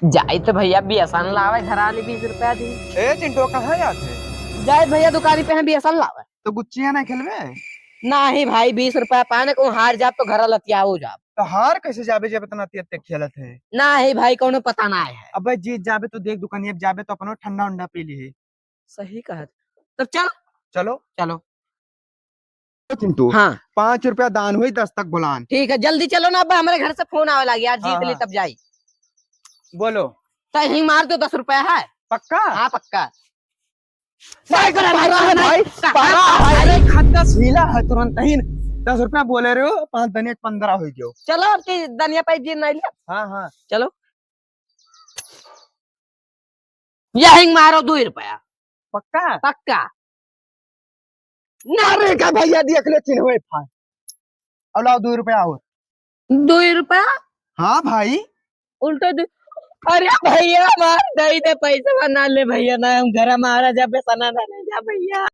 जाए तो भैया बेसन लावे घर वाले 20 रुपया दी। ए चिंटू कहाँ जाते? जाए भैया दुकानी पे है बेसन लावे। तो गुच्चियां ना खेलवे? नहीं भाई 20 रुपया पाने को हार जाब तो घर लतिया हो जाब। तो हार कैसे जाबे जब इतना तेज खेलत है? नहीं भाई कौनो पता ना है। अबे जीत जाबे तो देख दुकानिया पे जाबे तो अपनो ठंडा उंडा पी ली। सही कहा। तब चल चलो चलो। चिंटू हाँ 5 रुपया दान हुई 10 तक बुलान। ठीक है जल्दी चलो ना। अब हमारे घर से फोन आवे लगी यार हाँ, जीत ली हाँ। तब जाई। बोलो तो ही मार दो 10 रुपया है। पक्का? हाँ पक्का। भाई अरे खद्दा सीला है तुरंत ही 10 रुपया बोले रहे हो 5 दने 15 हो गयो। चलो अब धनिया पाई जी नहीं लिया। हाँ हाँ चलो यही मारो 2 रुपया। पक्का? पक्का। अरे का भैया देख ले चिन्ह फान। अब लाओ 2 रुपया और। 2 रुपया हाँ भाई उल्टा दे। अरे भैया मार दई दे पैसा बना ले भैया ना हम घर हमारा जब सना ना ले जा भैया।